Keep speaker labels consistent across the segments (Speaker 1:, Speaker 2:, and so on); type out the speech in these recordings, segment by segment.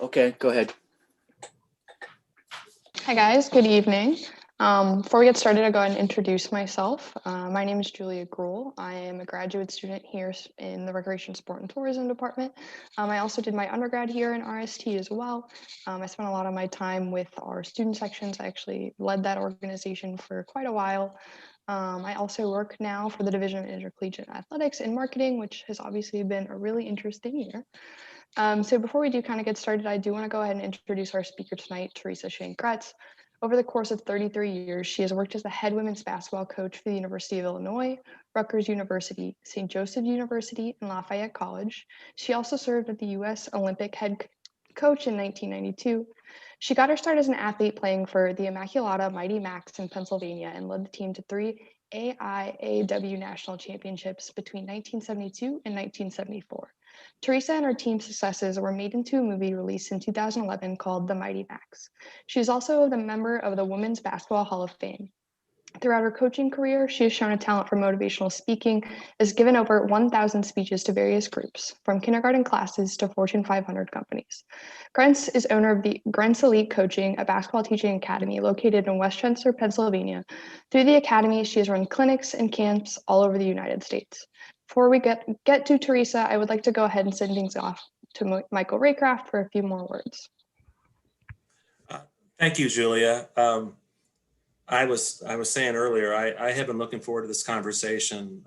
Speaker 1: Okay, go ahead.
Speaker 2: Hi guys, good evening. Before we get started, I'll go ahead and introduce myself. My name is Julia Gruhl. I am a graduate student here in the Recreation, Sport, and Tourism Department. I also did my undergrad here in RST as well. I spent a lot of my time with our student sections. I actually led that organization for quite a while. I also work now for the Division of Intercollegiate Athletics and Marketing, which has obviously been a really interesting year. So before we do kind of get started, I do want to go ahead and introduce our speaker tonight, Teresa Shane-Gretz. Over the course of 33 years, she has worked as the head women's basketball coach for the University of Illinois, Rutgers University, St. Joseph University, and Lafayette College. She also served as the U.S. Olympic head coach in 1992. She got her start as an athlete playing for the Immaculata Mighty Macs in Pennsylvania and led the team to 3 AIAW national championships between 1972 and 1974. Teresa and her team's successes were made into a movie released in 2011 called The Mighty Macs. She is also a member of the Women's Basketball Hall of Fame. Throughout her coaching career, she has shown a talent for motivational speaking, has given over 1,000 speeches to various groups, from kindergarten classes to Fortune 500 companies. Gretz is owner of the Gretz Elite Coaching, a basketball teaching academy located in Westchester, Pennsylvania. Through the academy, she has run clinics and camps all over the United States. Before we get to Teresa, I would like to go ahead and send things off to Michael Raycraft for a few more words.
Speaker 3: Thank you, Julia. I was saying earlier, I have been looking forward to this conversation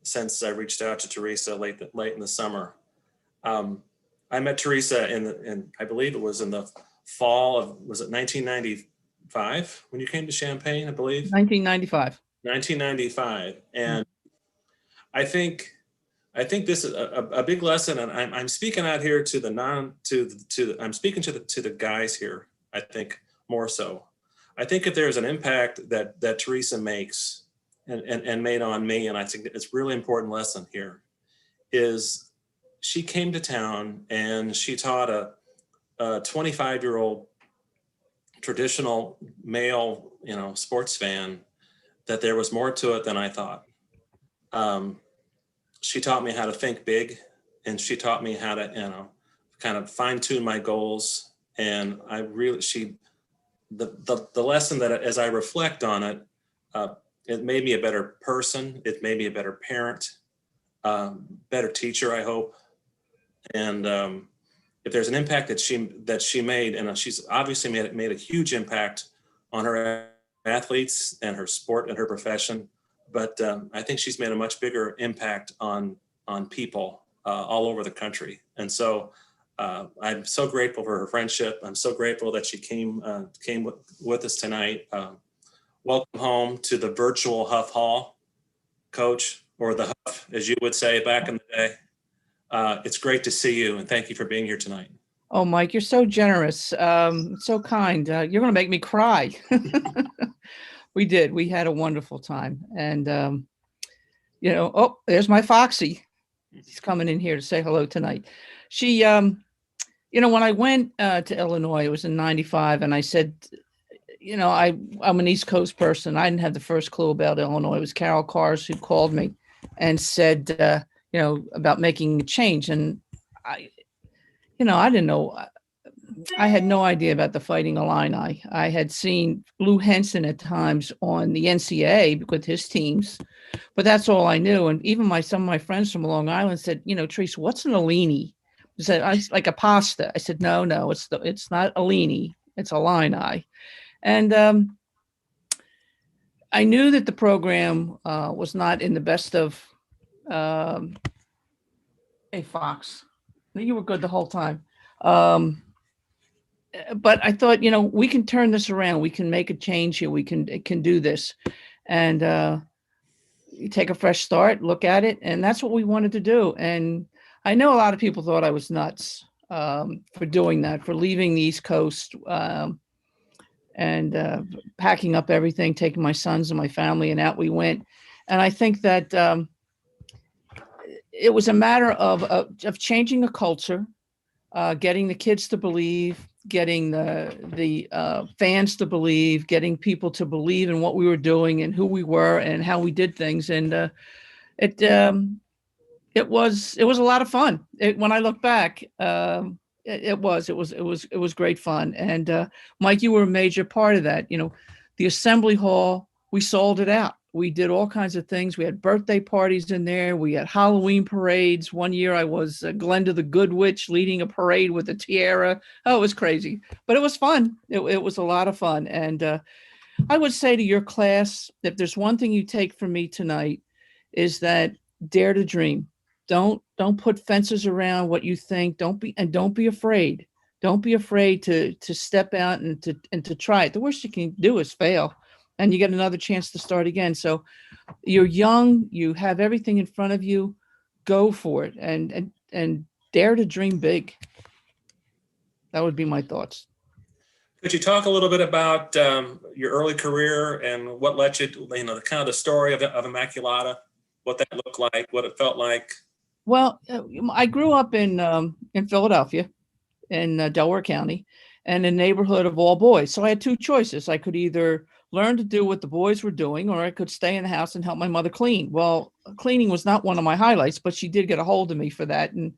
Speaker 3: since I reached out to Teresa late in the summer. I met Teresa in I believe it was in the fall of, was it 1995 when you came to Champaign, I believe?
Speaker 4: 1995.
Speaker 3: 1995. And I think this is a big lesson, and I'm speaking out here to I'm speaking to the guys here. I think more so. I think if there's an impact that Teresa makes and made on me, and I think it's a really important lesson here, is she came to town and she taught a 25-year-old traditional male, sports fan that there was more to it than I thought. She taught me how to think big, and she taught me how to, kind of fine tune my goals. And the lesson that as I reflect on it, it made me a better person. It made me a better parent, better teacher, I hope. And if there's an impact that she made, and she's obviously made a huge impact on her athletes and her sport and her profession. But I think she's made a much bigger impact on people all over the country. And so I'm so grateful for her friendship. I'm so grateful that she came with us tonight. Welcome home to the virtual Huff Hall, Coach, or the Huff, as you would say back in the day. It's great to see you, and thank you for being here tonight.
Speaker 4: Oh, Mike, you're so generous, so kind. You're going to make me cry. We had a wonderful time. And, oh, there's my Foxy. She's coming in here to say hello tonight. She, when I went to Illinois, it was in 95, and I said, I'm an East Coast person. I didn't have the first clue about Illinois. It was Carol Cars who called me and said, about making a change. And I didn't know. I had no idea about the Fighting Illini. I had seen Lou Henson at times on the NCAA with his teams, but that's all I knew. And even some of my friends from Long Island said, Teresa, what's an Illini? I said, like a pasta. I said, no, it's not Illini. It's Illini. And I knew that the program was not in the best of. Hey, Fox, you were good the whole time. But I thought, we can turn this around. We can make a change here. We can do this. And you take a fresh start, look at it. And that's what we wanted to do. And I know a lot of people thought I was nuts for doing that, for leaving the East Coast and packing up everything, taking my sons and my family, and out we went. And I think that it was a matter of changing a culture, getting the kids to believe, getting the fans to believe, getting people to believe in what we were doing and who we were and how we did things. And it was a lot of fun. When I look back, It was great fun. And Mike, you were a major part of that. The assembly hall, we sold it out. We did all kinds of things. We had birthday parties in there. We had Halloween parades. One year I was Glenda the Good Witch leading a parade with a tiara. Oh, it was crazy, but it was fun. It was a lot of fun. And I would say to your class, if there's one thing you take from me tonight, is that dare to dream. Don't put fences around what you think. Don't be afraid. Don't be afraid to step out and to try it. The worst you can do is fail, and you get another chance to start again. So you're young, you have everything in front of you. Go for it and dare to dream big. That would be my thoughts.
Speaker 3: Could you talk a little bit about your early career and what led you to, the kind of the story of Immaculata, what that looked like, what it felt like?
Speaker 4: Well, I grew up in Philadelphia, in Delaware County, and in a neighborhood of all boys. So I had two choices. I could either learn to do what the boys were doing, or I could stay in the house and help my mother clean. Well, cleaning was not one of my highlights, but she did get a hold of me for that, and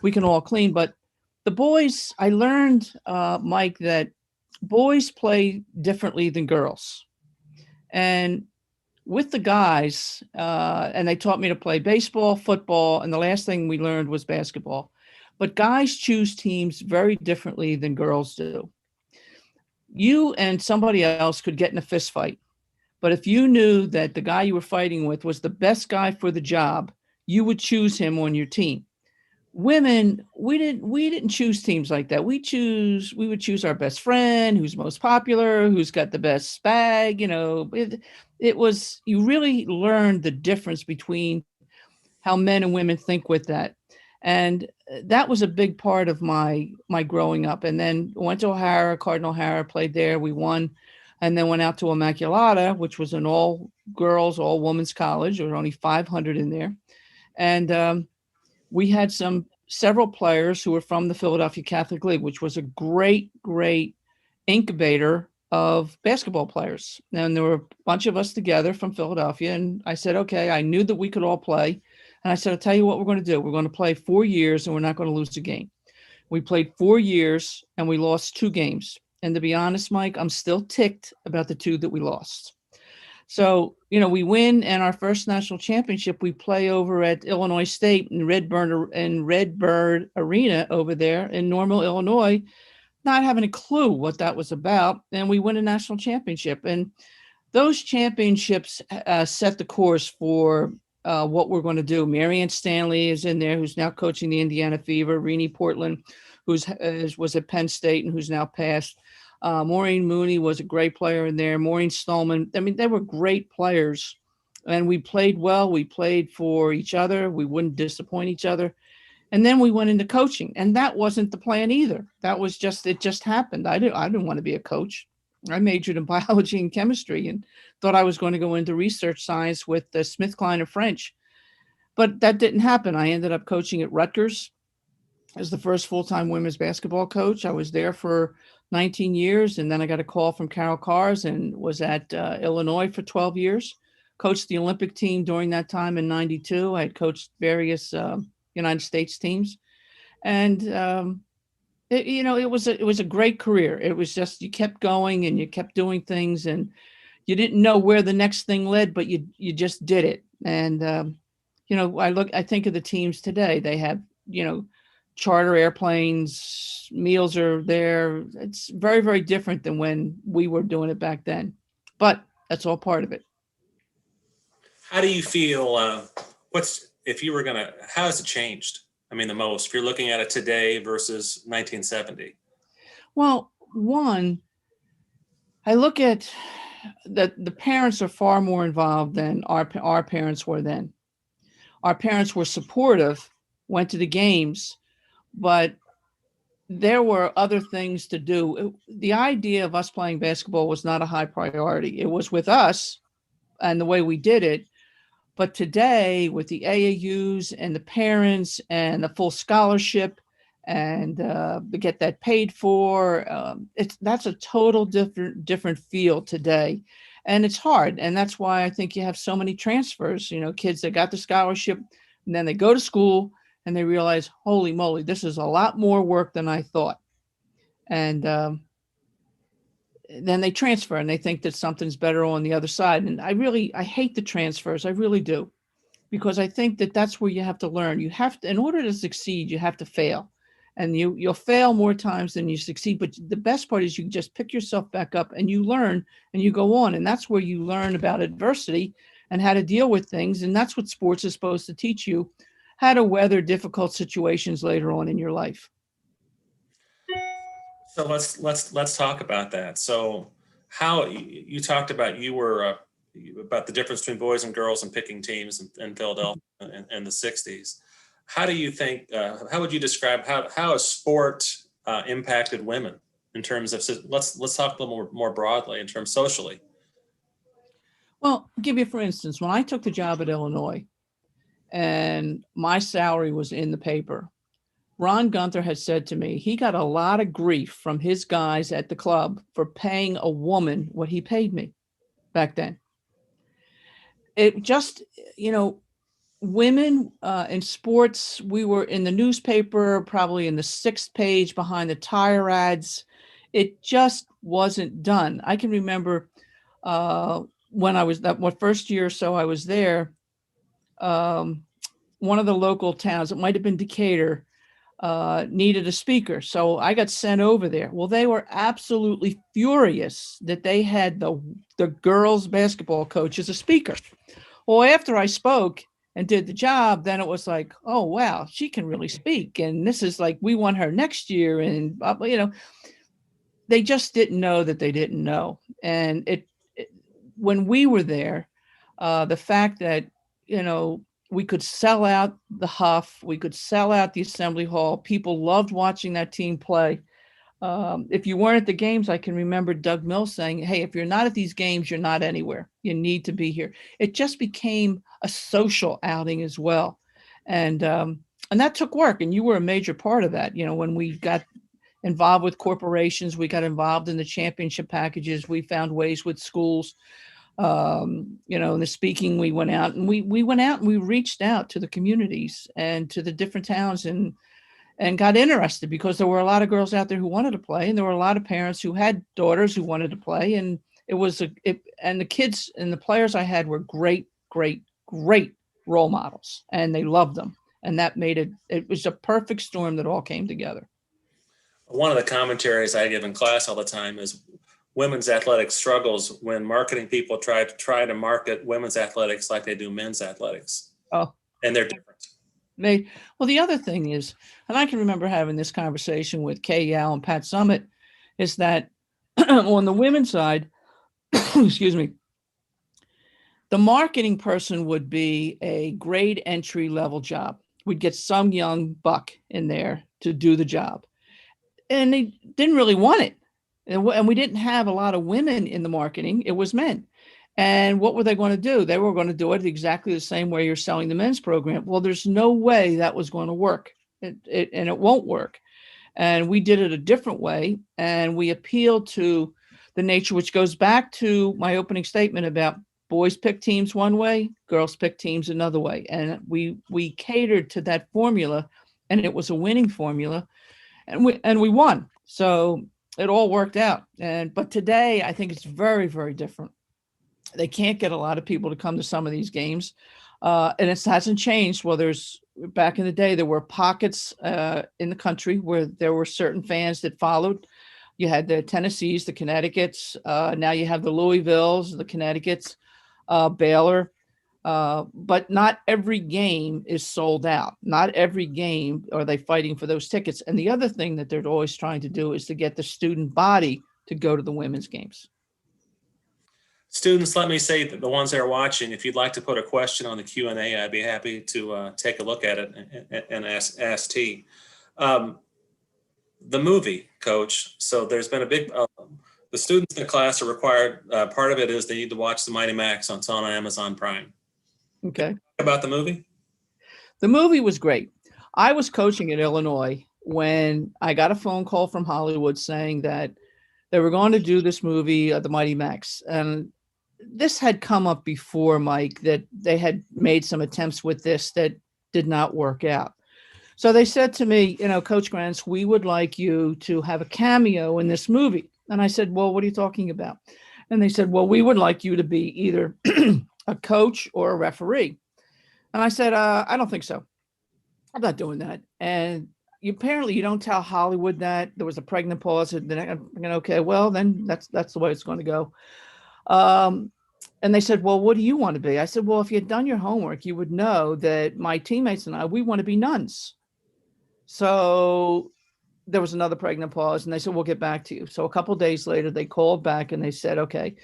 Speaker 4: we can all clean. But the boys, I learned, Mike, that boys play differently than girls. And with the guys, and they taught me to play baseball, football, and the last thing we learned was basketball. But guys choose teams very differently than girls do. You and somebody else could get in a fist fight, but if you knew that the guy you were fighting with was the best guy for the job, you would choose him on your team. Women, we didn't choose teams like that. We would choose our best friend, who's most popular, who's got the best bag. It was, you really learned the difference between how men and women think with that. And that was a big part of my growing up. And then went to O'Hara, Cardinal O'Hara, played there. We won, and then went out to Immaculata, which was an all girls, all women's college. There were only 500 in there, and we had several players who were from the Philadelphia Catholic League, which was a great incubator of basketball players. And there were a bunch of us together from Philadelphia. And I said, okay, I knew that we could all play. And I said, I'll tell you what we're going to do. We're going to play 4 years and we're not going to lose a game. We played 4 years and we lost 2 games. And to be honest, Mike, I'm still ticked about the 2 that we lost. So, we win, and our first national championship, we play over at Illinois State in Redbird Arena over there in Normal, Illinois, not having a clue what that was about. And we win a national championship. And those championships set the course for what we're going to do. Marianne Stanley is in there, who's now coaching the Indiana Fever. Renee Portland, was at Penn State and who's now passed. Maureen Mooney was a great player in there. Maureen Stallman. I mean, they were great players, and we played well. We played for each other. We wouldn't disappoint each other. And then we went into coaching, and that wasn't the plan either. That was it just happened. I didn't want to be a coach. I majored in biology and chemistry and thought I was going to go into research science with Smith, Klein, and French. But that didn't happen. I ended up coaching at Rutgers as the first full-time women's basketball coach. I was there for 19 years, and then I got a call from Carol Kars and was at Illinois for 12 years. Coached the Olympic team during that time in '92. I had coached various United States teams, and it was a great career. It was just, you kept going and you kept doing things, and you didn't know where the next thing led, but you just did it. And I think of the teams today. They have charter airplanes, meals are there. It's very, very different than when we were doing it back then, but that's all part of it.
Speaker 3: How do you feel? How has it changed? I mean, the most, if you're looking at it today versus 1970.
Speaker 4: Well, one, I look at that the parents are far more involved than our parents were then. Our parents were supportive, went to the games, but there were other things to do. The idea of us playing basketball was not a high priority. It was with us and the way we did it. But today, with the AAUs and the parents and the full scholarship and to get that paid for, that's a total different field today. And it's hard. And that's why I think you have so many transfers, kids that got the scholarship and then they go to school and they realize, holy moly, this is a lot more work than I thought. And then they transfer and they think that something's better on the other side. And I hate the transfers. I really do, because I think that that's where you have to learn. You have to, in order to succeed, you have to fail. And you'll fail more times than you succeed. But the best part is you just pick yourself back up and you learn and you go on. And that's where you learn about adversity and how to deal with things. And that's what sports is supposed to teach you, how to weather difficult situations later on in your life.
Speaker 3: So let's talk about that. So how you talked about about the difference between boys and girls and picking teams in Philadelphia in the 60s. How do you think, how would you describe how a sport impacted women in terms of, let's talk a little more broadly in terms socially.
Speaker 4: Well, I'll give you, for instance, when I took the job at Illinois and my salary was in the paper, Ron Gunther had said to me, he got a lot of grief from his guys at the club for paying a woman what he paid me back then. It just, women in sports, we were in the newspaper, probably in the 6th page behind the tire ads. It just wasn't done. I can remember when I was what first year or so I was there, one of the local towns, it might have been Decatur, needed a speaker. So I got sent over there. Well, they were absolutely furious that they had the girls basketball coach as a speaker. Well, after I spoke and did the job, then it was like, oh, wow, she can really speak. And this is like, we want her next year. And, they just didn't know that they didn't know. And when we were there, the fact that, we could sell out the Huff, we could sell out the Assembly Hall. People loved watching that team play. If you weren't at the games, I can remember Doug Mills saying, hey, if you're not at these games, you're not anywhere. You need to be here. It just became a social outing as well. And that took work. And you were a major part of that. When we got involved with corporations, we got involved in the championship packages. We found ways with schools. In the speaking, we went out and we went out and we reached out to the communities and to the different towns and got interested, because there were a lot of girls out there who wanted to play, and there were a lot of parents who had daughters who wanted to play. And and the kids and the players I had were great role models, and they loved them. And that made it was a perfect storm that all came together.
Speaker 3: One of the commentaries I give in class all the time is women's athletics struggles when marketing people try to market women's athletics like they do men's athletics.
Speaker 4: Oh,
Speaker 3: and they're different.
Speaker 4: Well, the other thing is, and I can remember having this conversation with Kay Yao and Pat Summit, is that on the women's side, excuse me, the marketing person would be a grade entry level job. We'd get some young buck in there to do the job. And they didn't really want it. And we didn't have a lot of women in the marketing. It was men. And what were they going to do? They were going to do it exactly the same way you're selling the men's program. Well, there's no way that was going to work. And it won't work. And we did it a different way. And we appealed to the nature, which goes back to my opening statement about boys pick teams one way, girls pick teams another way. And we catered to that formula, and it was a winning formula. And we won. So it all worked out. But today, I think it's very, very different. They can't get a lot of people to come to some of these games. And it hasn't changed. Well, back in the day, there were pockets in the country where there were certain fans that followed. You had the Tennessees, the Connecticut's. Now you have the Louisvilles, the Connecticut's, Baylor. But not every game is sold out. Not every game are they fighting for those tickets. And the other thing that they're always trying to do is to get the student body to go to the women's games.
Speaker 3: Students, let me say that the ones that are watching, if you'd like to put a question on the Q&A, I'd be happy to take a look at it and ask T. The movie, Coach. So there's been a big, the students in the class are required, part of it is they need to watch the Mighty Max on Amazon Prime.
Speaker 4: Okay.
Speaker 3: About the movie?
Speaker 4: The movie was great. I was coaching at Illinois when I got a phone call from Hollywood saying that they were going to do this movie, The Mighty Max. And this had come up before, Mike, that they had made some attempts with this that did not work out. So they said to me, Coach Grants, we would like you to have a cameo in this movie. And I said, well, what are you talking about? And they said, well, we would like you to be either a coach or a referee. And I said, I don't think so. I'm not doing that. And apparently you don't tell Hollywood that there was a pregnant pause. And then, okay, well, then that's the way it's going to go. And they said, well, what do you want to be? I said, well, if you had done your homework, you would know that my teammates and I, we want to be nuns. So there was another pregnant pause, and they said, we'll get back to you. So a couple of days later, they called back and they said, okay,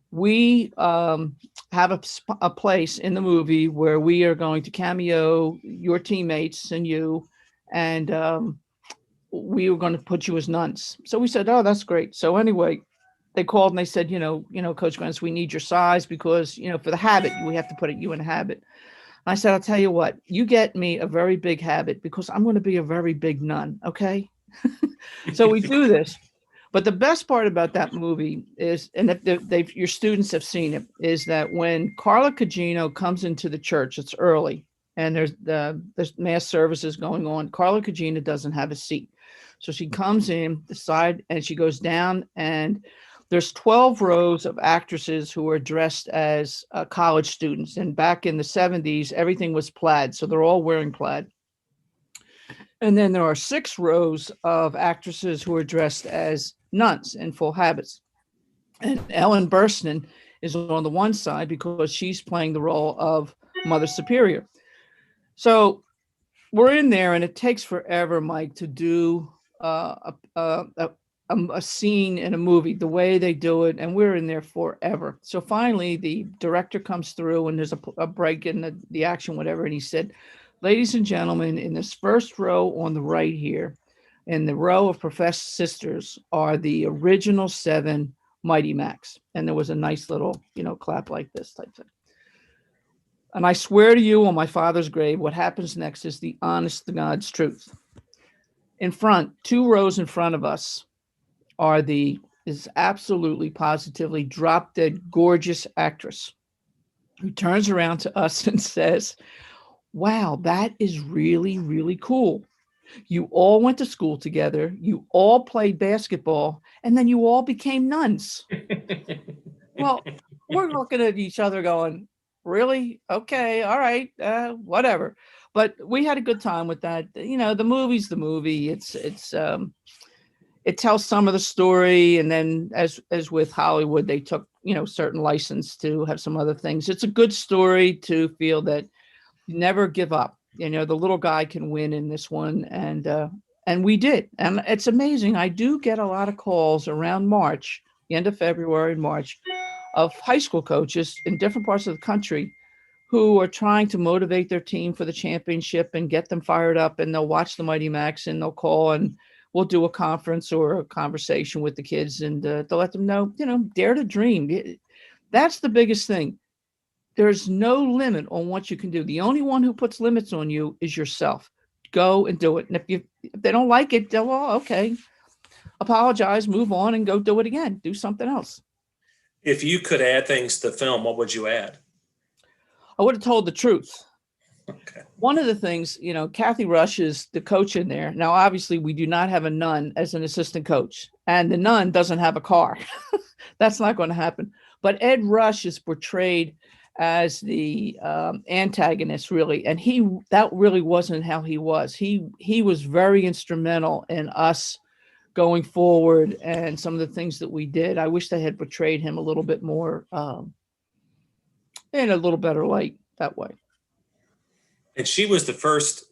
Speaker 4: we have a place in the movie where we are going to cameo your teammates and you, and we were going to put you as nuns. So we said, oh, that's great. So anyway, they called and they said, Coach Grants, we need your size because, for the habit, we have to put you in a habit. And I said, I'll tell you what, you get me a very big habit because I'm going to be a very big nun. Okay. So we do this. But the best part about that movie is, and if your students have seen it, is that when Carla Cugino comes into the church, it's early and there's mass services going on. Carla Cugino doesn't have a seat. So she comes in the side and she goes down, and there's 12 rows of actresses who are dressed as college students. And back in the 70s, everything was plaid. So they're all wearing plaid. And then there are 6 rows of actresses who are dressed as nuns in full habits. And Ellen Burstyn is on the one side because she's playing the role of Mother Superior. So we're in there, and it takes forever, Mike, to do a scene in a movie, the way they do it, and we're in there forever. So finally, the director comes through, and there's a break in the action, whatever, and he said, ladies and gentlemen, in this first row on the right here, in the row of professed sisters, are the original 7 Mighty Macs. And there was a nice little, clap like this type thing. And I swear to you on my father's grave, what happens next is the honest to God's truth. In front, 2 rows in front of us, is absolutely positively drop dead gorgeous actress who turns around to us and says, wow, that is really, really cool. You all went to school together, you all played basketball, and then you all became nuns. Well, we're looking at each other going, really? Okay, all right, whatever. But we had a good time with that. The movie's the movie. It tells some of the story, and then as with Hollywood, they took certain license to have some other things. It's a good story to feel that you never give up. The little guy can win in this one, and we did. And it's amazing. I do get a lot of calls around March, the end of February and March, of high school coaches in different parts of the country who are trying to motivate their team for the championship and get them fired up, and they'll watch the Mighty Macs and they'll call, and we'll do a conference or a conversation with the kids, and to let them know, dare to dream. That's the biggest thing. There's no limit on what you can do. The only one who puts limits on you is yourself. Go and do it. And if they don't like it, they'll, okay, apologize, move on, and go do it again. Do something else.
Speaker 3: If you could add things to film, what would you add?
Speaker 4: I would have told the truth.
Speaker 3: Okay.
Speaker 4: One of the things, Kathy Rush is the coach in there. Now, obviously, we do not have a nun as an assistant coach, and the nun doesn't have a car. That's not going to happen. But Ed Rush is portrayed as the antagonist, really, and that really wasn't how he was. He was very instrumental in us going forward, and some of the things that we did. I wish they had portrayed him a little bit more in a little better light that way.
Speaker 3: And she was the first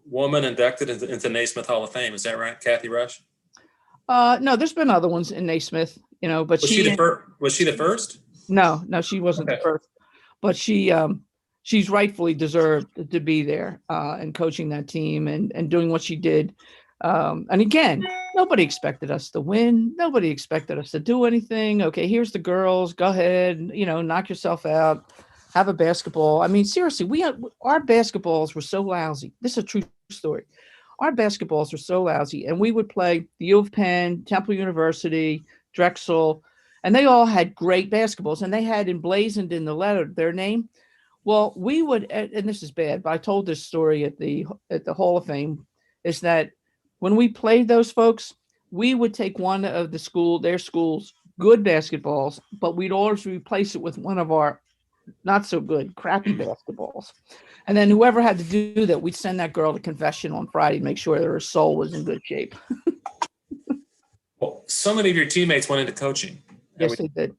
Speaker 3: woman inducted into Naismith Hall of Fame. Is that right, Kathy Rush?
Speaker 4: No, there's been other ones in Naismith, but
Speaker 3: was she the first?
Speaker 4: No, she wasn't the first, but she's rightfully deserved to be there and coaching that team and doing what she did. And again, nobody expected us to win. Nobody expected us to do anything. Okay, here's the girls. Go ahead, knock yourself out. Have a basketball. I mean, seriously, our basketballs were so lousy. This is a true story. Our basketballs were so lousy, and we would play the U of Penn, Temple University, Drexel, and they all had great basketballs, and they had emblazoned in the letter their name. Well, we would, and this is bad, but I told this story at the Hall of Fame, is that when we played those folks, we would take one of their school's good basketballs, but we'd always replace it with one of our not so good, crappy basketballs. And then whoever had to do that, we'd send that girl to confession on Friday to make sure that her soul was in good shape.
Speaker 3: Well, so many of your teammates went into coaching.
Speaker 4: Yes, they did.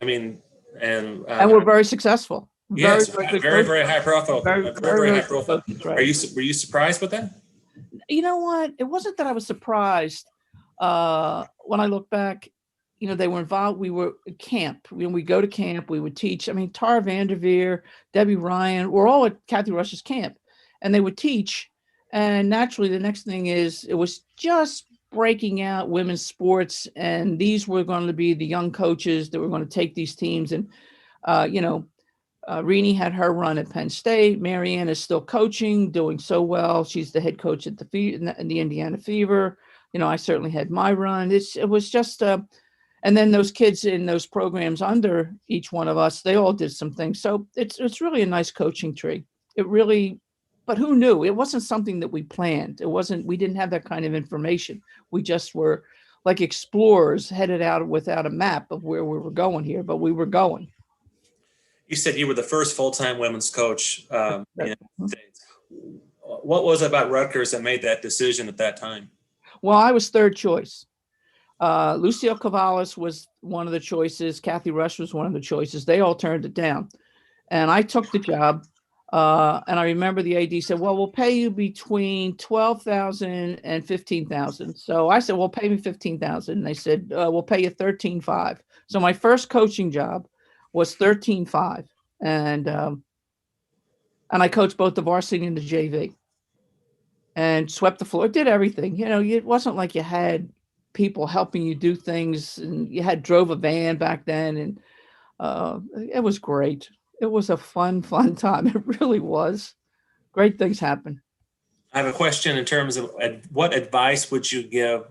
Speaker 3: I mean, and
Speaker 4: we're very successful.
Speaker 3: Yes,
Speaker 4: good
Speaker 3: very,
Speaker 4: coaches.
Speaker 3: very high profile. Very high profile.
Speaker 4: Coaches, right.
Speaker 3: Were you surprised with that?
Speaker 4: You know what? It wasn't that I was surprised. When I look back, they were involved. We were at camp. When we go to camp, we would teach. I mean, Tara Vanderveer, Debbie Ryan, we're all at Kathy Rush's camp, and they would teach. And naturally, the next thing is it was just breaking out women's sports, and these were going to be the young coaches that were going to take these teams. And Renee had her run at Penn State. Marianne is still coaching, doing so well. She's the head coach at the Indiana Fever. I certainly had my run. It was just, and then those kids in those programs under each one of us, they all did some things. So it's really a nice coaching tree. It really, but who knew? It wasn't something that we planned. We didn't have that kind of information. We just were like explorers headed out without a map of where we were going here, but we were going.
Speaker 3: You said you were the first full-time women's coach in the United States. What was it about Rutgers that made that decision at that time?
Speaker 4: Well, I was third choice. Lucille Cavalis was one of the choices. Kathy Rush was one of the choices. They all turned it down. And I took the job. And I remember the AD said, well, we'll pay you between $12,000 and $15,000. So I said, well, pay me $15,000. And they said, we'll pay you $13,500. So my first coaching job was $13,500. And I coached both the varsity and the JV and swept the floor, did everything. It wasn't like you had people helping you do things, and you drove a van back then. And it was great. It was a fun time. It really was. Great things happen.
Speaker 3: I have a question in terms of what advice would you give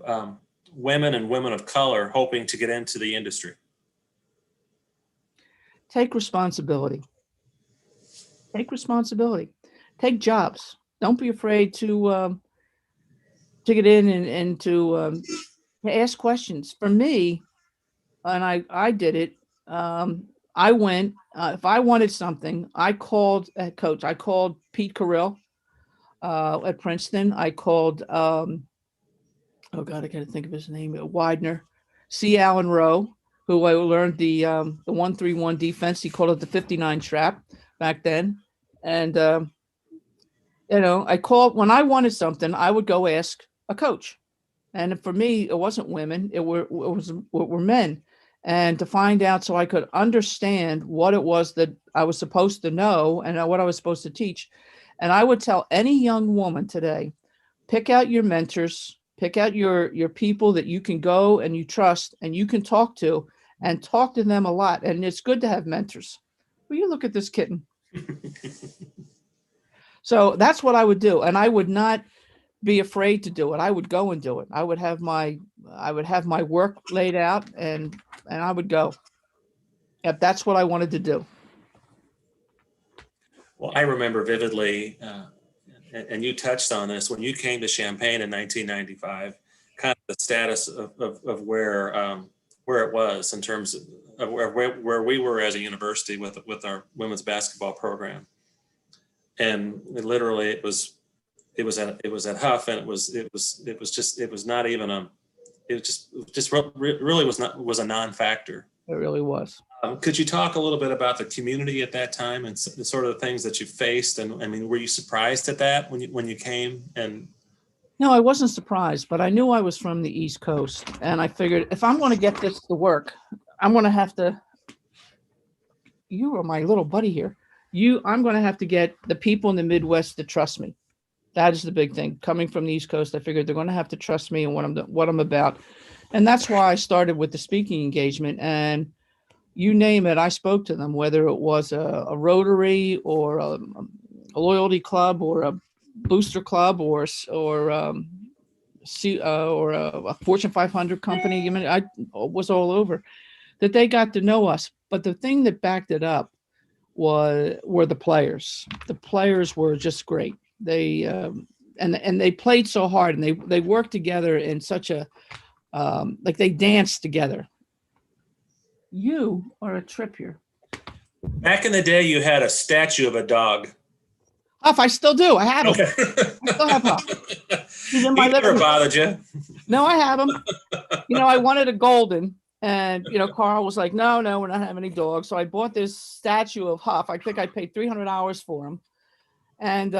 Speaker 3: women and women of color hoping to get into the industry?
Speaker 4: Take responsibility. Take responsibility. Take jobs. Don't be afraid to get in and to ask questions. For me, and I did it. I went, if I wanted something, I called a coach. I called Pete Carrill at Princeton. I called, oh God, I got to think of his name, Widener, C. Allen Rowe, who I learned the 1-3-1 defense. He called it the 59 trap back then. And, I called, when I wanted something, I would go ask a coach. And for me, it wasn't women, it were men. And to find out so I could understand what it was that I was supposed to know and what I was supposed to teach. And I would tell any young woman today, pick out your mentors, pick out your people that you can go and you trust and you can talk to, and talk to them a lot. And it's good to have mentors. Will you look at this kitten? So that's what I would do. And I would not be afraid to do it. I would go and do it. I would have my work laid out and I would go. If that's what I wanted to do. Well,
Speaker 3: I remember vividly, and you touched on this, when you came to Champaign in 1995, kind of the status of where it was in terms of where we were as a university with our women's basketball program. And literally it was at Huff, and it was a non-factor.
Speaker 4: It really was.
Speaker 3: Could you talk a little bit about the community at that time and the sort of things that you faced? And I mean, were you surprised at that when you came? And
Speaker 4: no, I wasn't surprised, but I knew I was from the East Coast, and I figured if I'm going to get this to work, I'm going to have to. You are my little buddy here. I'm going to have to get the people in the Midwest to trust me. That is the big thing. Coming from the East Coast, I figured they're going to have to trust me and what I'm about. And that's why I started with the speaking engagement. And you name it, I spoke to them, whether it was a Rotary or a loyalty club or a booster club or a Fortune 500 company. I mean, I was all over that. They got to know us. But the thing that backed it up were the players. The players were just great. They and they played so hard, and they worked together in such a like they danced together. You are a trip here.
Speaker 3: Back in the day, you had a statue of a dog.
Speaker 4: Huff, I still do. I have him.
Speaker 3: Okay.
Speaker 4: I still have Huff. He's in
Speaker 3: He
Speaker 4: my
Speaker 3: never
Speaker 4: living room.
Speaker 3: bothered you.
Speaker 4: No, I have him. I wanted a golden, and Carl was like, no, we're not having any dogs. So I bought this statue of Huff. I think I paid $300 for him. And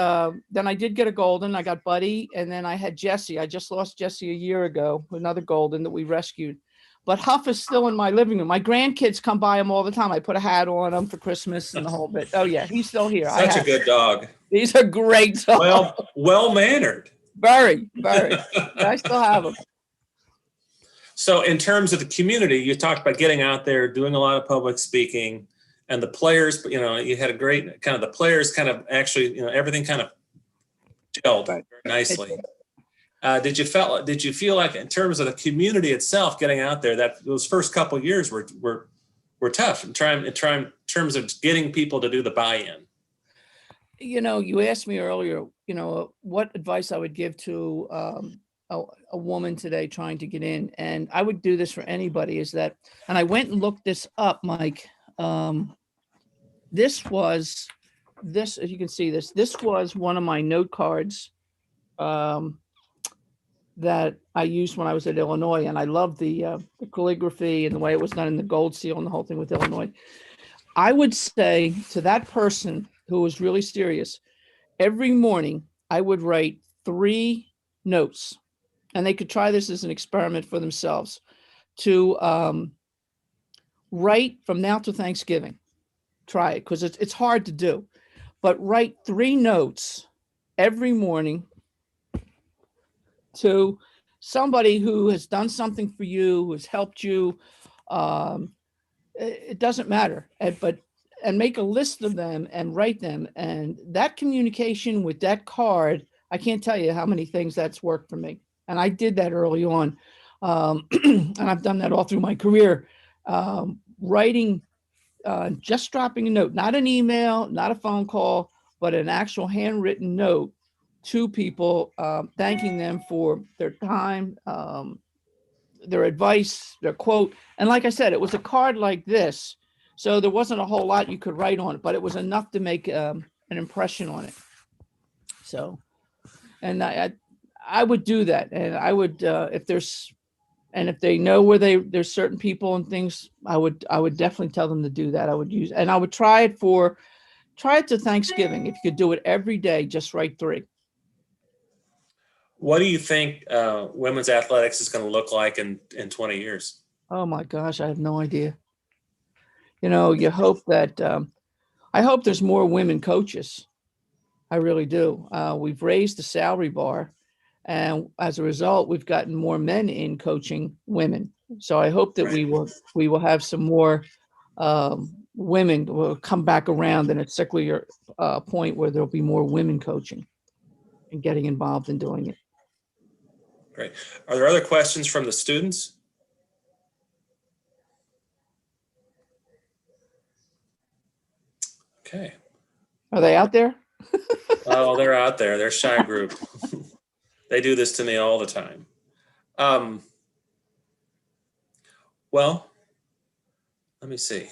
Speaker 4: then I did get a golden. I got Buddy, and then I had Jesse. I just lost Jesse a year ago, another golden that we rescued. But Huff is still in my living room. My grandkids come by him all the time. I put a hat on him for Christmas and the whole bit. Oh yeah, he's still here.
Speaker 3: Such a good dog.
Speaker 4: He's a great dog.
Speaker 3: Well mannered.
Speaker 4: Very, very. I still have him.
Speaker 3: So in terms of the community, you talked about getting out there, doing a lot of public speaking, and the players, you had a great kind of, the players kind of actually, everything kind of gelled very nicely. Did you feel like in terms of the community itself, getting out there, that those first couple of years were tough in terms of getting people to do the buy-in?
Speaker 4: You asked me earlier, what advice I would give to a woman today trying to get in, and I would do this for anybody, is that, and I went and looked this up, Mike. This, as you can see, this was one of my note cards that I used when I was at Illinois, and I loved the calligraphy and the way it was done in the gold seal and the whole thing with Illinois. I would say to that person who was really serious, every morning I would write 3 notes, and they could try this as an experiment for themselves, to write from now to Thanksgiving. Try it, because it's hard to do, but write 3 notes every morning to somebody who has done something for you, who has helped you. It doesn't matter, and make a list of them and write them. And that communication with that card, I can't tell you how many things that's worked for me. And I did that early on. And I've done that all through my career. Writing, just dropping a note, not an email, not a phone call, but an actual handwritten note to people, thanking them for their time, their advice, their quote. And like I said, it was a card like this. So there wasn't a whole lot you could write on it, but it was enough to make an impression on it. So, and I would do that. And I would, if they know where there's certain people and things, I would definitely tell them to do that. I would use, and I would try it to Thanksgiving. If you could do it every day, just write 3.
Speaker 3: What do you think women's athletics is going to look like in 20 years?
Speaker 4: Oh my gosh, I have no idea. You hope that, I hope there's more women coaches. I really do. We've raised the salary bar, and as a result, we've gotten more men in coaching women. So I hope that we will have some more women will come back around in a secular point where there'll be more women coaching and getting involved in doing it.
Speaker 3: Great. Are there other questions from the students? Okay.
Speaker 4: Are they out there?
Speaker 3: Oh, they're out there. They're a shy group. They do this to me all the time. Well, let me see.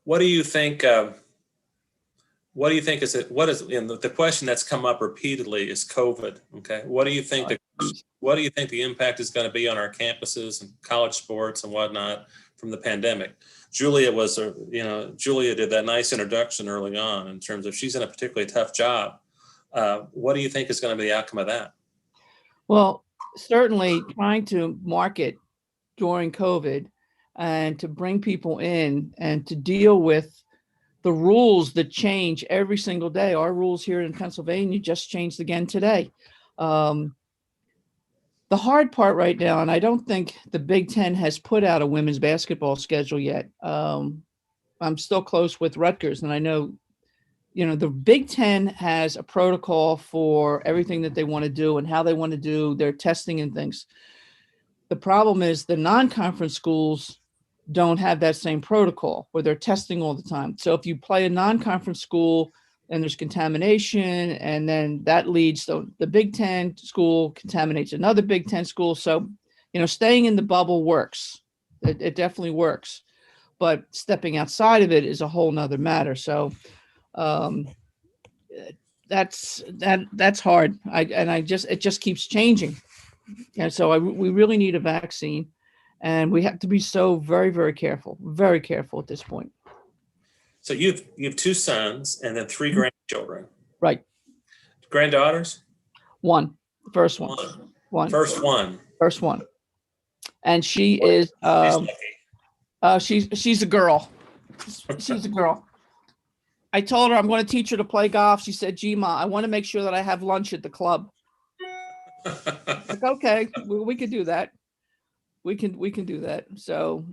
Speaker 3: What do you think? What do you think is it? What is the question that's come up repeatedly is COVID? Okay. What do you think? What do you think the impact is going to be on our campuses and college sports and whatnot from the pandemic? Julia Julia did that nice introduction early on in terms of she's in a particularly tough job. What do you think is going to be the outcome of that?
Speaker 4: Well, certainly trying to market during COVID and to bring people in and to deal with the rules that change every single day. Our rules here in Pennsylvania just changed again today. The hard part right now, and I don't think the Big Ten has put out a women's basketball schedule yet. I'm still close with Rutgers, and I know, the Big Ten has a protocol for everything that they want to do and how they want to do their testing and things. The problem is the non-conference schools don't have that same protocol where they're testing all the time. So if you play a non-conference school and there's contamination, and then that leads to the Big Ten school contaminates another Big Ten school. So, staying in the bubble works. It definitely works. But stepping outside of it is a whole nother matter. So that's hard. It just keeps changing. And so we really need a vaccine, and we have to be so very, very careful at this point.
Speaker 3: So you have two sons and then three grandchildren.
Speaker 4: Right.
Speaker 3: Granddaughters?
Speaker 4: First one. First one. And she is she's a girl. She's a girl. I told her I'm going to teach her to play golf. She said, "Gee, Ma, I want to make sure that I have lunch at the club." Like, okay, we could do that. We can do that. So,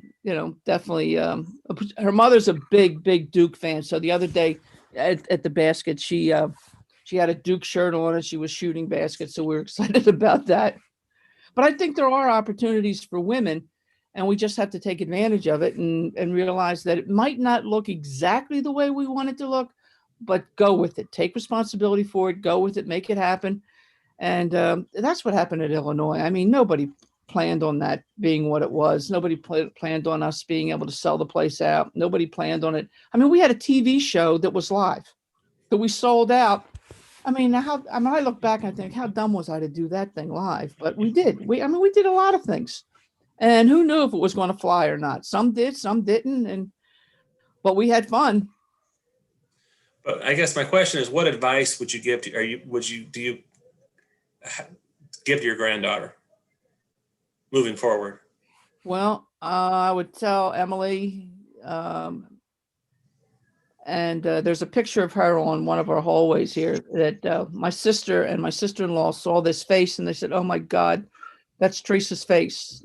Speaker 4: definitely. Her mother's a big Duke fan. So the other day at the basket, she had a Duke shirt on and she was shooting baskets. So we were excited about that. But I think there are opportunities for women, and we just have to take advantage of it and realize that it might not look exactly the way we want it to look, but go with it. Take responsibility for it. Go with it. Make it happen. And that's what happened at Illinois. I mean, nobody planned on that being what it was. Nobody planned on us being able to sell the place out. Nobody planned on it. I mean, we had a TV show that was live that we sold out. I mean, I look back and I think, how dumb was I to do that thing live? But we did. We did a lot of things, and who knew if it was going to fly or not? Some did, some didn't, but we had fun.
Speaker 3: But I guess my question is, what advice would you give to? Do you give to your granddaughter moving forward?
Speaker 4: Well, I would tell Emily, and there's a picture of her on one of our hallways here that my sister and my sister-in-law saw this face and they said, "Oh my God, that's Teresa's face,"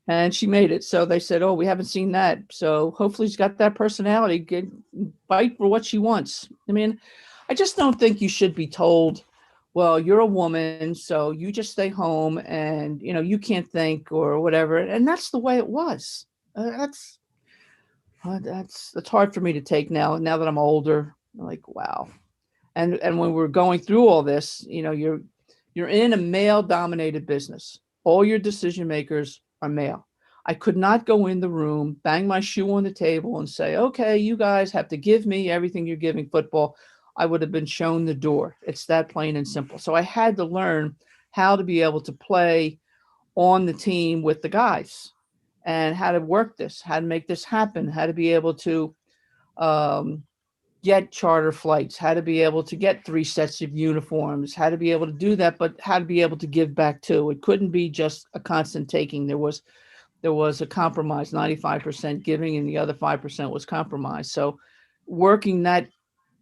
Speaker 4: and she made it. So they said, "Oh, we haven't seen that." So hopefully she's got that personality, fight for what she wants. I mean, I just don't think you should be told, well, you're a woman, so you just stay home and, you can't think or whatever. And that's the way it was. That's hard for me to take now that I'm older. I'm like, wow. And when we're going through all this, you're in a male dominated business. All your decision makers are male. I could not go in the room, bang my shoe on the table and say, "Okay, you guys have to give me everything you're giving football." I would have been shown the door. It's that plain and simple. So I had to learn how to be able to play on the team with the guys and how to work this, how to make this happen, how to be able to get charter flights, how to be able to get 3 sets of uniforms, how to be able to do that, but how to be able to give back too. It couldn't be just a constant taking. There was a compromise, 95% giving and the other 5% was compromise. So working that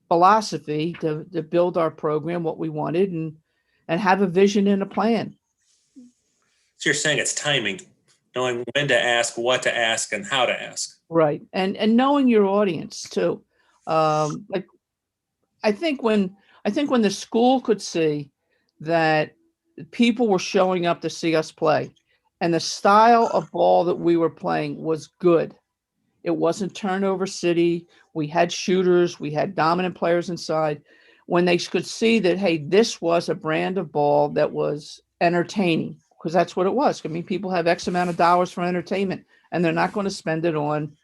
Speaker 4: philosophy to build our program, what we wanted, and have a vision and a plan.
Speaker 3: So you're saying it's timing, knowing when to ask, what to ask, and how to ask.
Speaker 4: Right. And knowing your audience too. Like I think when the school could see that people were showing up to see us play and the style of ball that we were playing was good. It wasn't turnover city. We had shooters. We had dominant players inside. When they could see that, hey, this was a brand of ball that was entertaining, because that's what it was. I mean, people have X amount of dollars for entertainment, and they're not going to spend it on,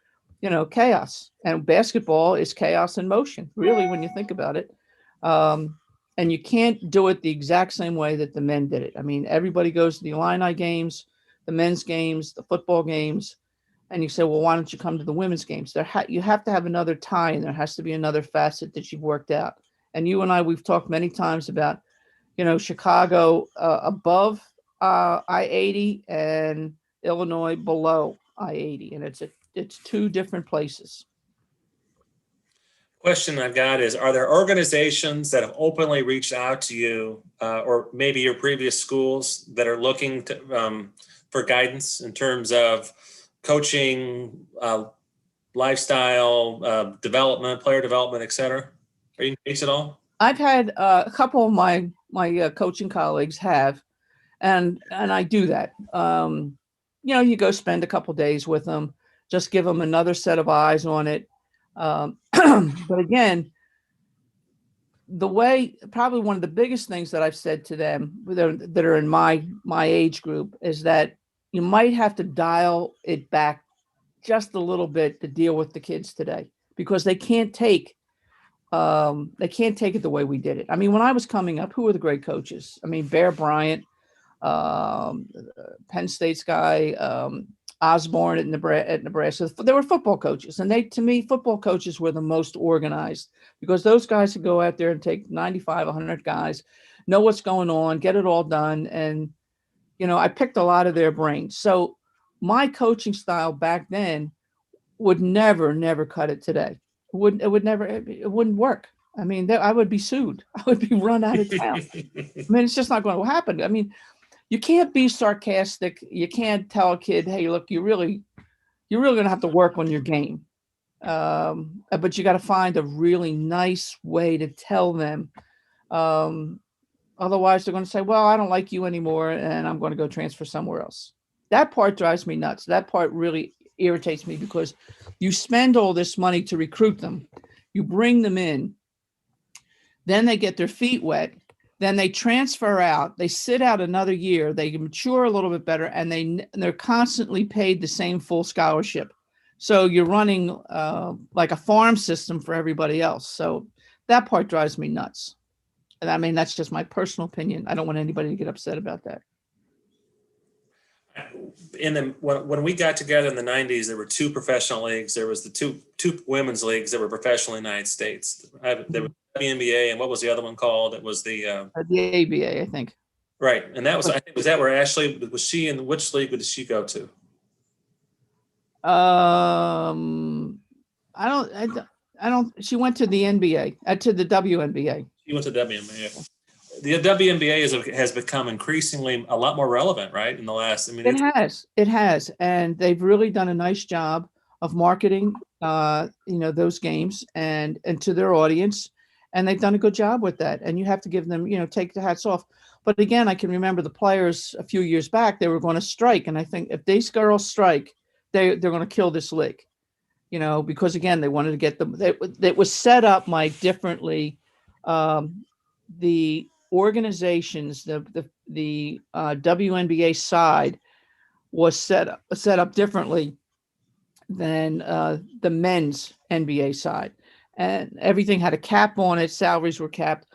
Speaker 4: chaos. And basketball is chaos in motion, really, when you think about it. And you can't do it the exact same way that the men did it. I mean, everybody goes to the Illini games, the men's games, the football games. And you say, well, why don't you come to the women's games? You have to have another tie, and there has to be another facet that you've worked out. And you and I, we've talked many times about, Chicago above I-80 and Illinois below I-80, and it's two different places.
Speaker 3: Question I've got is, are there organizations that have openly reached out to you or maybe your previous schools that are looking to, for guidance in terms of coaching, lifestyle, development, player development, et cetera? Are you engaged at all?
Speaker 4: I've had a couple of my coaching colleagues have, and I do that. you go spend a couple days with them, just give them another set of eyes on it. But again, probably one of the biggest things that I've said to them that are in my age group is that you might have to dial it back just a little bit to deal with the kids today, because they can't take it the way we did it. I mean, when I was coming up, who were the great coaches? I mean, Bear Bryant, Penn State's guy, Osborne at Nebraska. They were football coaches, and to me, football coaches were the most organized, because those guys would go out there and take 95, 100 guys, know what's going on, get it all done. And, I picked a lot of their brains. So my coaching style back then would never cut it today. It wouldn't work. I mean, I would be sued. I would be run out of town. I mean, it's just not going to happen. I mean, you can't be sarcastic. You can't tell a kid, hey, look, you're really going to have to work on your game. But you got to find a really nice way to tell them. Otherwise, they're going to say, well, I don't like you anymore, and I'm going to go transfer somewhere else. That part drives me nuts. That part really irritates me, because you spend all this money to recruit them. You bring them in. Then they get their feet wet. Then they transfer out. They sit out another year. They mature a little bit better, and they're constantly paid the same full scholarship. So you're running like a farm system for everybody else. So that part drives me nuts. And I mean, that's just my personal opinion. I don't want anybody to get upset about that.
Speaker 3: When we got together in the 90s, there were two professional leagues. There was the two women's leagues that were professional in the United States. There was the WNBA, and what was the other one called? It was the
Speaker 4: ABA, I think.
Speaker 3: Right, and that was that where Ashley was? She in which league did she go to?
Speaker 4: I don't. She went to the NBA, to the WNBA.
Speaker 3: She went to WNBA. The WNBA has become increasingly a lot more relevant, right? In the last,
Speaker 4: it has, and they've really done a nice job of marketing, those games and to their audience, and they've done a good job with that. And you have to give them, take the hats off. But again, I can remember the players a few years back; they were going to strike, and I think if these girls strike, they're going to kill this league, because again, they wanted to get them. It was set up, Mike, differently. The organizations, the WNBA side was set up differently than the men's NBA side, and everything had a cap on it. Salaries were capped.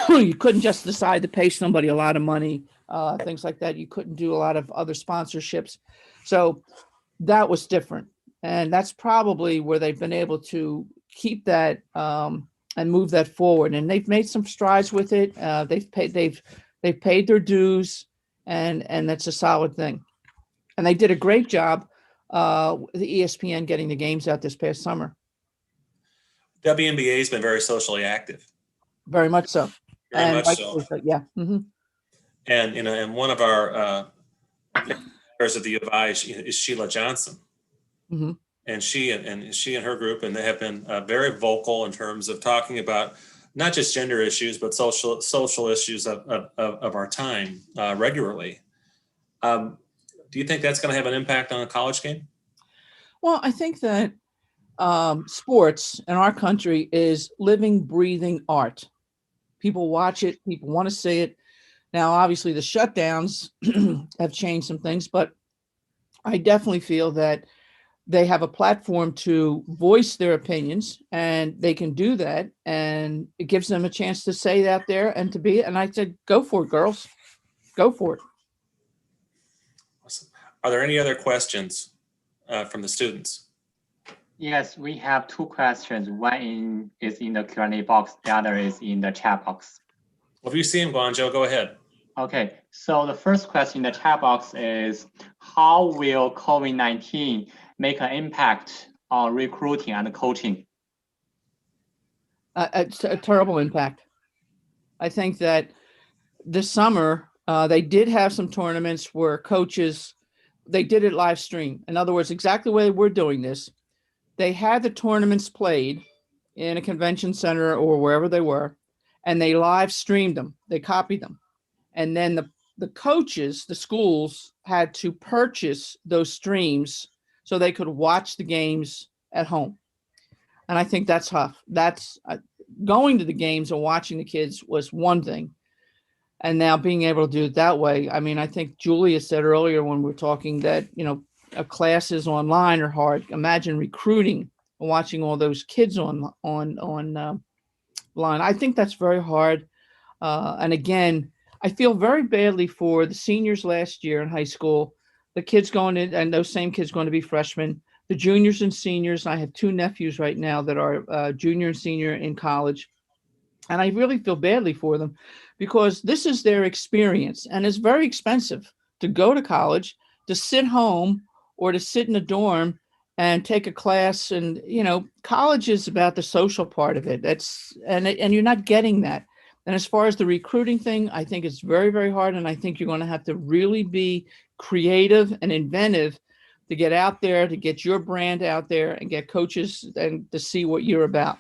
Speaker 4: You couldn't just decide to pay somebody a lot of money, things like that. You couldn't do a lot of other sponsorships. So that was different, and that's probably where they've been able to keep that and move that forward. And they've made some strides with it. They've paid their dues, and that's a solid thing. And they did a great job, the ESPN getting the games out this past summer.
Speaker 3: WNBA has been very socially active.
Speaker 4: Very much so.
Speaker 3: Very much so.
Speaker 4: Yeah. Mm-hmm.
Speaker 3: And one of our members of the U of I is Sheila Johnson.
Speaker 4: Mm-hmm.
Speaker 3: And she and her group, and they have been very vocal in terms of talking about not just gender issues, but social issues of our time regularly. Do you think that's going to have an impact on a college game?
Speaker 4: Well, I think that sports in our country is living, breathing art. People watch it. People want to see it. Now, obviously, the shutdowns have changed some things, but I definitely feel that they have a platform to voice their opinions, and they can do that. And it gives them a chance to say that there and to be. And I said, go for it, girls. Go for it.
Speaker 3: Awesome. Are there any other questions from the students?
Speaker 1: Yes, we have two questions. One is in the Q&A box. The other is in the chat box.
Speaker 3: Well, if you see them, Guangzhou, go ahead.
Speaker 1: Okay, so the first question in the chat box is, how will COVID-19 make an impact on recruiting and coaching?
Speaker 4: It's a terrible impact. I think that this summer, they did have some tournaments where coaches, they did it live stream. In other words, exactly the way we're doing this. They had the tournaments played in a convention center or wherever they were, and they live streamed them. They copied them. And then the coaches, the schools had to purchase those streams so they could watch the games at home. And I think that's tough. That's going to the games and watching the kids was one thing. And now being able to do it that way. I mean, I think Julia said earlier when we were talking that, classes online are hard. Imagine recruiting and watching all those kids on line. I think that's very hard. And again, I feel very badly for the seniors last year in high school, the kids going in, and those same kids going to be freshmen, the juniors and seniors. I have two nephews right now that are junior and senior in college. And I really feel badly for them because this is their experience. And it's very expensive to go to college, to sit home or to sit in a dorm and take a class. And, college is about the social part of it. And you're not getting that. And as far as the recruiting thing, I think it's very, very hard. And I think you're going to have to really be creative and inventive to get out there, to get your brand out there and get coaches and to see what you're about.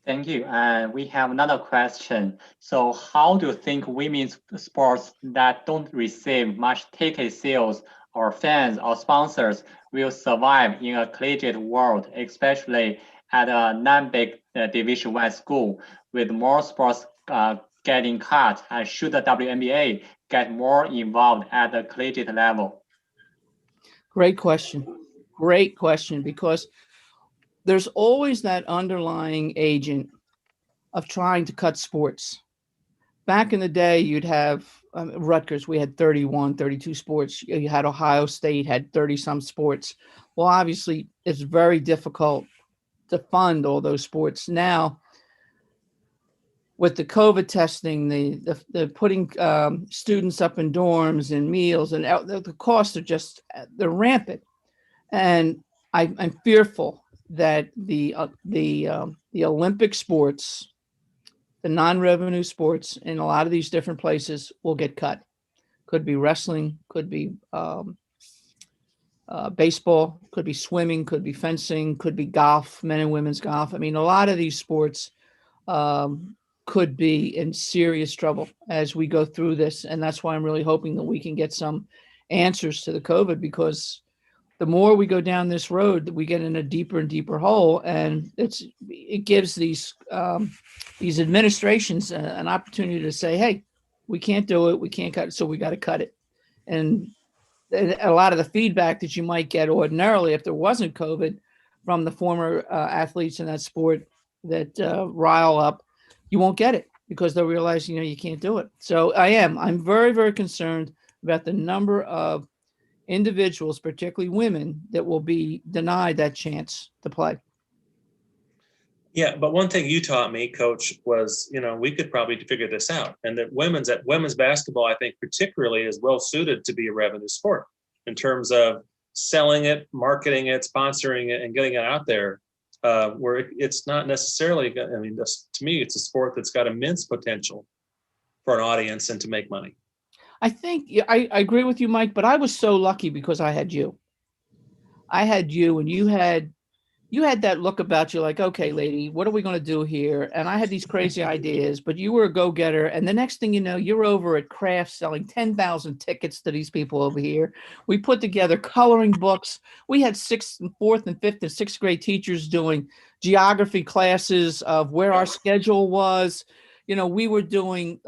Speaker 1: Thank you. And we have another question. So how do you think women's sports that don't receive much ticket sales or fans or sponsors will survive in a collegiate world, especially at a non-big Division I school with more sports getting cut? And should the WNBA get more involved at the collegiate level?
Speaker 4: Great question. Great question, because there's always that underlying agent of trying to cut sports. Back in the day, you'd have Rutgers, we had 31, 32 sports. You had Ohio State, had 30 some sports. Well, obviously, it's very difficult to fund all those sports. Now, with the COVID testing, the putting students up in dorms and meals, and the costs are just, they're rampant. And I'm fearful that the Olympic sports, the non-revenue sports in a lot of these different places will get cut. Could be wrestling, could be baseball, could be swimming, could be fencing, could be golf, men and women's golf. I mean, a lot of these sports could be in serious trouble as we go through this. And that's why I'm really hoping that we can get some answers to the COVID, because the more we go down this road, we get in a deeper and deeper hole, and it gives these administrations an opportunity to say, "Hey, we can't do it. We can't cut it, so we got to cut it." And a lot of the feedback that you might get ordinarily if there wasn't COVID from the former athletes in that sport that rile up, you won't get it because they'll realize you can't do it. So I'm very, very concerned about the number of individuals, particularly women, that will be denied that chance to play.
Speaker 3: Yeah, but one thing you taught me, Coach, was, we could probably figure this out. And that women's basketball, I think particularly, is well suited to be a revenue sport in terms of selling it, marketing it, sponsoring it, and getting it out there, where it's not necessarily, to me, it's a sport that's got immense potential for an audience and to make money.
Speaker 4: I think I agree with you, Mike, but I was so lucky because I had you. And you had that look about you like, okay, lady, what are we going to do here? And I had these crazy ideas, but you were a go-getter. And the next thing you know, you're over at Kraft selling 10,000 tickets to these people over here. We put together coloring books. We had 4th and 5th and 6th grade teachers doing geography classes of where our schedule was. We were doing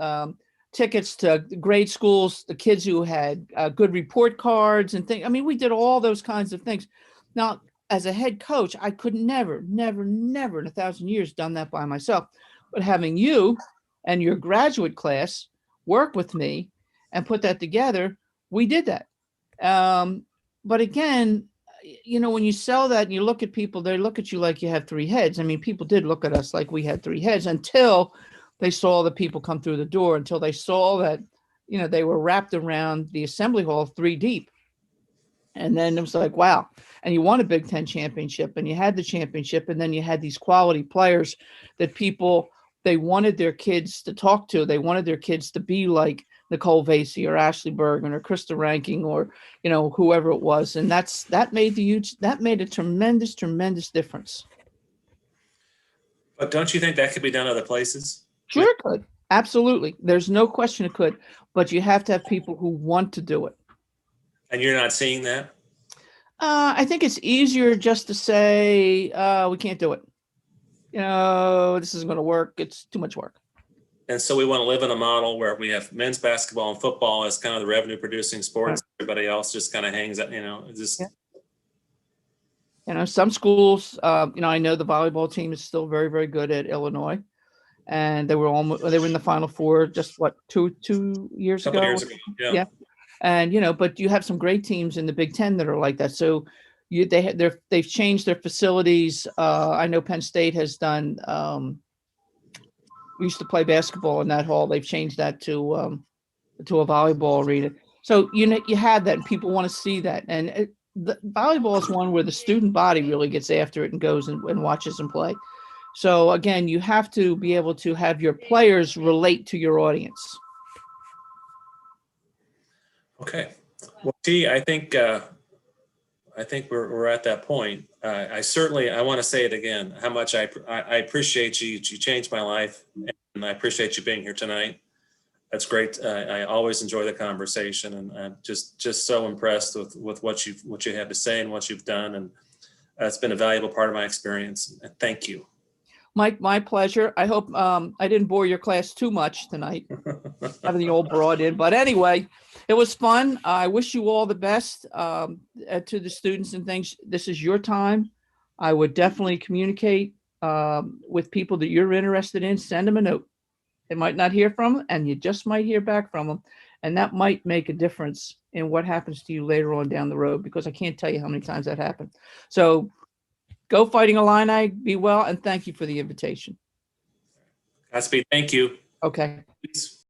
Speaker 4: tickets to grade schools, the kids who had good report cards and things. We did all those kinds of things. Now, as a head coach, I could never in 1,000 years done that by myself. But having you and your graduate class work with me and put that together, we did that. But again, when you sell that and you look at people, they look at you like you have 3 heads. People did look at us like we had 3 heads until they saw the people come through the door, until they saw that, they were wrapped around the assembly hall 3 deep. And then it was like, wow. And you won a Big Ten championship and you had the championship. And then you had these quality players that they wanted their kids to talk to. They wanted their kids to be like Nicole Vasey or Ashley Bergen or Krista Ranking or, whoever it was. And that made a tremendous, tremendous difference.
Speaker 3: But don't you think that could be done other places?
Speaker 4: Sure it could. Absolutely. There's no question it could, but you have to have people who want to do it.
Speaker 3: And you're not seeing that?
Speaker 4: I think it's easier just to say, we can't do it. This isn't going to work. It's too much work.
Speaker 3: And so we want to live in a model where we have men's basketball and football as kind of the revenue producing sports. Everybody else just kind of hangs out, just.
Speaker 4: Yeah. Some schools, I know the volleyball team is still very, very good at Illinois. And they were in the Final Four just two years ago?
Speaker 3: Couple years ago, yeah.
Speaker 4: And, but you have some great teams in the Big Ten that are like that. So they've changed their facilities. I know Penn State has done, we used to play basketball in that hall. They've changed that to a volleyball arena. So, you have that and people want to see that. And the volleyball is one where the student body really gets after it and goes and watches them play. So again, you have to be able to have your players relate to your audience.
Speaker 3: Okay. Well, T, I think we're at that point. I want to say it again, how much I appreciate you. You changed my life, and I appreciate you being here tonight. That's great. I always enjoy the conversation, and I'm just so impressed with what you have to say and what you've done, and it's been a valuable part of my experience. Thank you.
Speaker 4: Mike, my pleasure. I hope I didn't bore your class too much tonight, having the old broad in. But anyway, it was fun. I wish you all the best to the students and things. This is your time. I would definitely communicate with people that you're interested in. Send them a note. They might not hear from them, and you just might hear back from them. And that might make a difference in what happens to you later on down the road, because I can't tell you how many times that happened. So go Fighting Illini, be well, and thank you for the invitation.
Speaker 3: Godspeed. Thank you.
Speaker 4: Okay.
Speaker 3: Please.